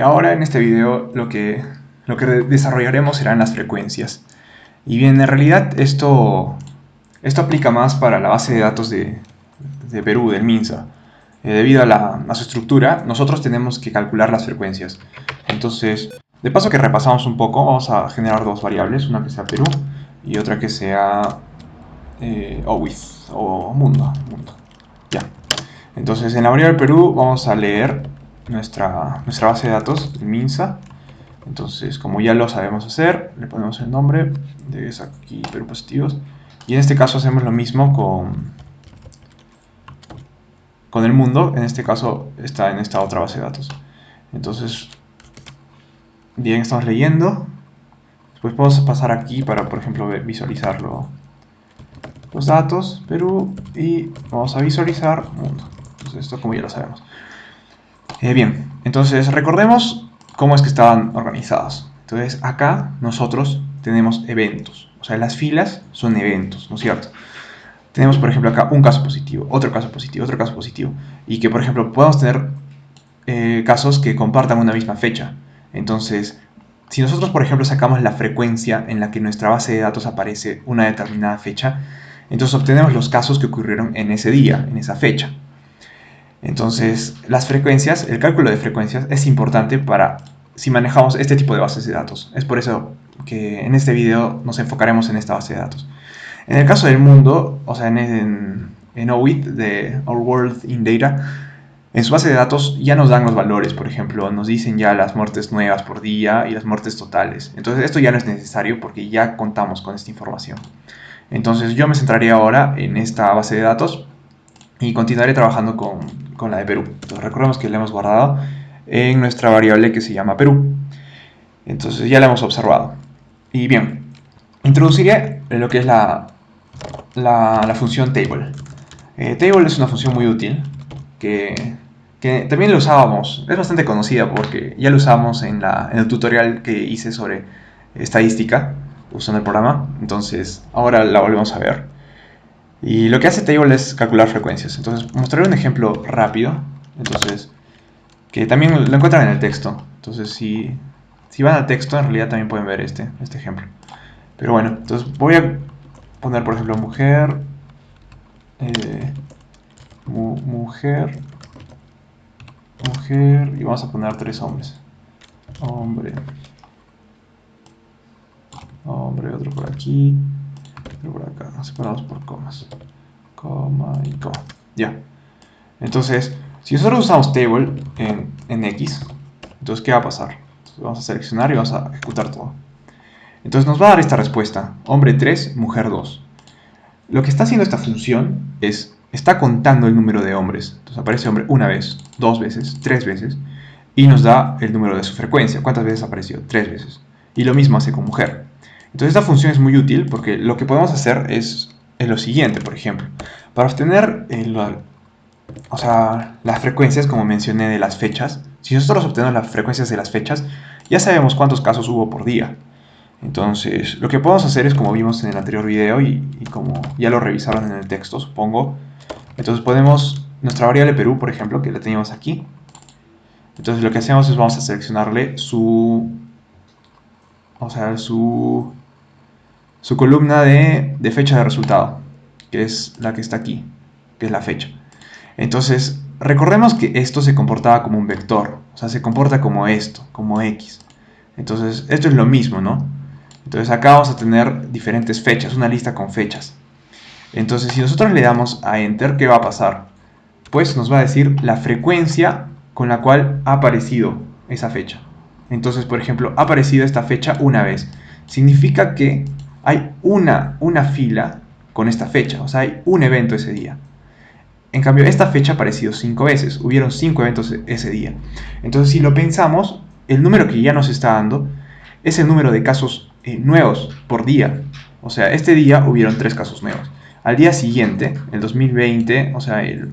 Ahora en este video lo que desarrollaremos serán las frecuencias. Y bien, en realidad esto aplica más para la base de datos de Perú, del MINSA. Debido a su estructura, nosotros tenemos que calcular las frecuencias. Entonces, de paso que repasamos un poco, vamos a generar dos variables, una que sea Perú y otra que sea OWITH o mundo. Ya. Entonces, en la variable Perú vamos a leer nuestra base de datos, el MINSA. Entonces, como ya lo sabemos hacer, le ponemos el nombre de aquí Perú positivos. Y en este caso hacemos lo mismo con el mundo. En este caso está en esta otra base de datos. Entonces, bien, estamos leyendo. Después podemos pasar aquí para, por ejemplo, visualizar los datos Perú y vamos a visualizar mundo. Entonces, esto como ya lo sabemos. Bien, entonces recordemos cómo es que estaban organizados. Entonces acá nosotros tenemos eventos, o sea, las filas son eventos, ¿no es cierto? Tenemos, por ejemplo, acá un caso positivo, otro caso positivo, otro caso positivo, y que, por ejemplo, podamos tener casos que compartan una misma fecha. Entonces, si nosotros, por ejemplo, sacamos la frecuencia en la que nuestra base de datos aparece una determinada fecha, entonces obtenemos los casos que ocurrieron en ese día, en esa fecha. Entonces, las frecuencias, el cálculo de frecuencias es importante para si manejamos este tipo de bases de datos. Es por eso que en este video nos enfocaremos en esta base de datos. En el caso del mundo, o sea, en OWIT, de Our World in Data, en su base de datos ya nos dan los valores, por ejemplo, nos dicen ya las muertes nuevas por día y las muertes totales. Entonces, esto ya no es necesario porque ya contamos con esta información. Entonces, yo me centraré ahora en esta base de datos y continuaré trabajando con la de Perú. Entonces, recordemos que la hemos guardado en nuestra variable que se llama Perú. Entonces ya la hemos observado. Y bien, introduciré lo que es la función table. Table es una función muy útil que también la usábamos. Es bastante conocida porque ya la usamos en el tutorial que hice sobre estadística usando el programa. Entonces ahora la volvemos a ver. Y lo que hace Table es calcular frecuencias. Entonces, mostraré un ejemplo rápido. Entonces, que también lo encuentran en el texto. Entonces, si van al texto, en realidad también pueden ver este ejemplo. Pero bueno, entonces voy a poner, por ejemplo, mujer, mujer, mujer, y vamos a poner tres hombres. Hombre, hombre, otro por aquí, otro por acá, separados por comas. Coma y coma. Ya. Entonces, si nosotros usamos table en X, entonces, ¿qué va a pasar? Entonces, vamos a seleccionar y vamos a ejecutar todo. Entonces nos va a dar esta respuesta, hombre 3, mujer 2. Lo que está haciendo esta función está contando el número de hombres. Entonces aparece hombre una vez, dos veces, tres veces, y nos da el número de su frecuencia. ¿Cuántas veces apareció? Tres veces. Y lo mismo hace con mujer. Entonces esta función es muy útil porque lo que podemos hacer es lo siguiente, por ejemplo. Para obtener las frecuencias, como mencioné, de las fechas, si nosotros obtenemos las frecuencias de las fechas, ya sabemos cuántos casos hubo por día. Entonces, lo que podemos hacer es como vimos en el anterior video y como ya lo revisaron en el texto, supongo. Entonces podemos, nuestra variable Perú, por ejemplo, que la teníamos aquí. Entonces lo que hacemos es vamos a seleccionarle su columna de fecha de resultado, que es la que está aquí, que es la fecha. Entonces, recordemos que esto se comportaba como un vector, o sea, se comporta como esto, como X. Entonces, esto es lo mismo, ¿no? Entonces acá vamos a tener diferentes fechas, una lista con fechas. Entonces, si nosotros le damos a Enter, ¿qué va a pasar? Pues nos va a decir la frecuencia con la cual ha aparecido esa fecha. Entonces, por ejemplo, ha aparecido esta fecha una vez. Significa que hay una fila con esta fecha, o sea, hay un evento ese día. En cambio, esta fecha ha aparecido 5 veces, hubieron 5 eventos ese día. Entonces, si lo pensamos, el número que ya nos está dando es el número de casos nuevos por día. O sea, este día hubieron 3 casos nuevos. Al día siguiente, el 2020, o sea, el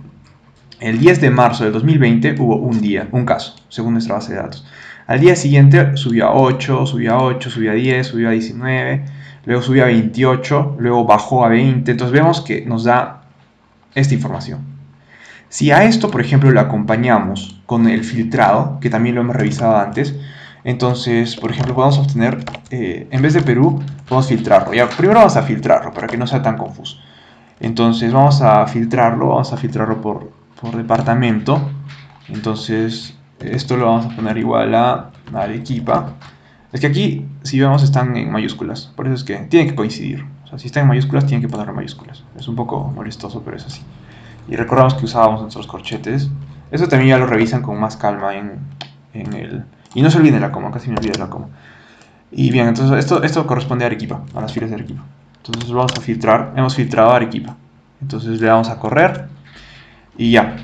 10 de marzo del 2020 hubo un caso, según nuestra base de datos. Al día siguiente subió a 8, subió a 8, subió a 10, subió a 19, luego subió a 28, luego bajó a 20. Entonces vemos que nos da esta información. Si a esto, por ejemplo, lo acompañamos con el filtrado, que también lo hemos revisado antes, entonces, por ejemplo, podemos obtener, en vez de Perú, podemos filtrarlo. Ya, primero vamos a filtrarlo para que no sea tan confuso. Entonces vamos a filtrarlo por departamento. Entonces esto lo vamos a poner igual a Arequipa. Es que aquí, si vemos, están en mayúsculas. Por eso es que tienen que coincidir. O sea, si están en mayúsculas, tienen que ponerlo en mayúsculas. Es un poco molestoso, pero es así. Y recordamos que usábamos nuestros corchetes. Eso también ya lo revisan con más calma en el... Y no se olviden la coma, casi me olvidé la coma. Y bien, entonces esto corresponde a Arequipa, a las filas de Arequipa. Entonces vamos a filtrar, hemos filtrado a Arequipa. Entonces le damos a correr y ya.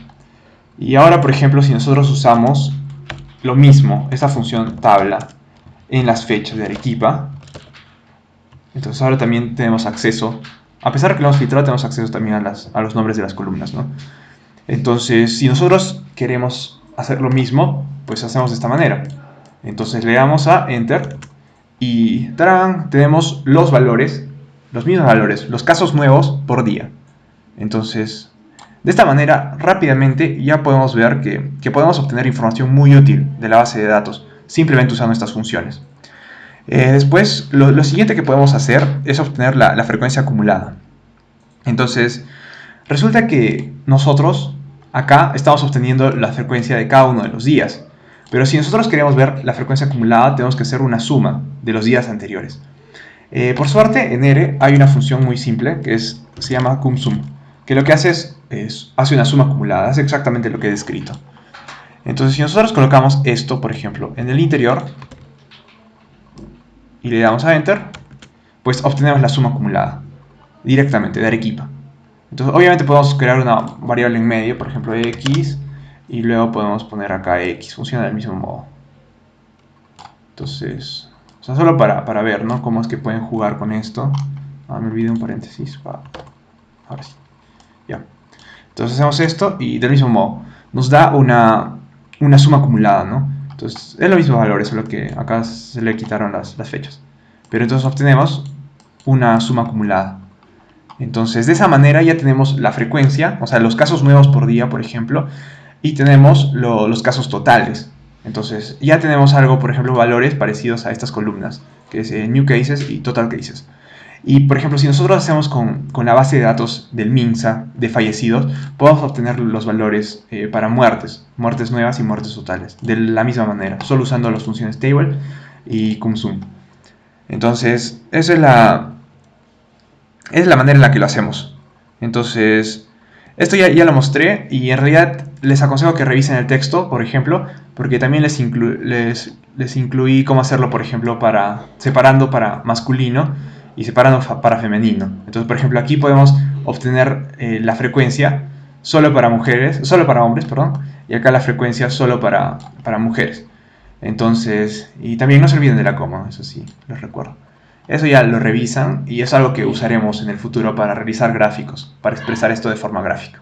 Y ahora, por ejemplo, si nosotros usamos lo mismo, esta función tabla, en las fechas de Arequipa, entonces ahora también tenemos acceso, a pesar de que lo hemos filtrado, tenemos acceso también a los nombres de las columnas, ¿no? Entonces, si nosotros queremos hacer lo mismo, pues hacemos de esta manera. Entonces le damos a Enter y ¡tarán! Tenemos los valores, los mismos valores, los casos nuevos por día. Entonces, de esta manera, rápidamente ya podemos ver que podemos obtener información muy útil de la base de datos, simplemente usando estas funciones. Después, lo siguiente que podemos hacer es obtener la frecuencia acumulada. Entonces, resulta que nosotros acá estamos obteniendo la frecuencia de cada uno de los días. Pero si nosotros queremos ver la frecuencia acumulada, tenemos que hacer una suma de los días anteriores. Por suerte, en R hay una función muy simple que se llama cumSum, que lo que hace hace una suma acumulada, hace exactamente lo que he descrito. Entonces, si nosotros colocamos esto, por ejemplo, en el interior y le damos a Enter, pues obtenemos la suma acumulada directamente de Arequipa. Entonces, obviamente podemos crear una variable en medio, por ejemplo, x, y luego podemos poner acá x, funciona del mismo modo. Entonces, o sea, solo para ver, ¿no? Cómo es que pueden jugar con esto. Me olvidé un paréntesis. Ahora sí. Ya. Entonces hacemos esto y del mismo modo nos da una suma acumulada, ¿no? Entonces es lo mismo valor, solo que acá se le quitaron las fechas. Pero entonces obtenemos una suma acumulada. Entonces de esa manera ya tenemos la frecuencia, o sea, los casos nuevos por día, por ejemplo, y tenemos los casos totales. Entonces ya tenemos algo, por ejemplo, valores parecidos a estas columnas, que es New Cases y Total Cases. Y por ejemplo, si nosotros hacemos con la base de datos del MINSA de fallecidos, podemos obtener los valores para muertes nuevas y muertes totales, de la misma manera, solo usando las funciones table y cumSum. Entonces, esa es la manera en la que lo hacemos. Entonces, esto ya lo mostré y en realidad les aconsejo que revisen el texto, por ejemplo, porque también les incluí cómo hacerlo, por ejemplo, separando para masculino y separando para femenino. Entonces, por ejemplo, aquí podemos obtener la frecuencia solo para mujeres, solo para hombres, perdón, y acá la frecuencia solo para mujeres. Entonces, y también no se olviden de la coma, eso sí, les recuerdo. Eso ya lo revisan y es algo que usaremos en el futuro para realizar gráficos, para expresar esto de forma gráfica.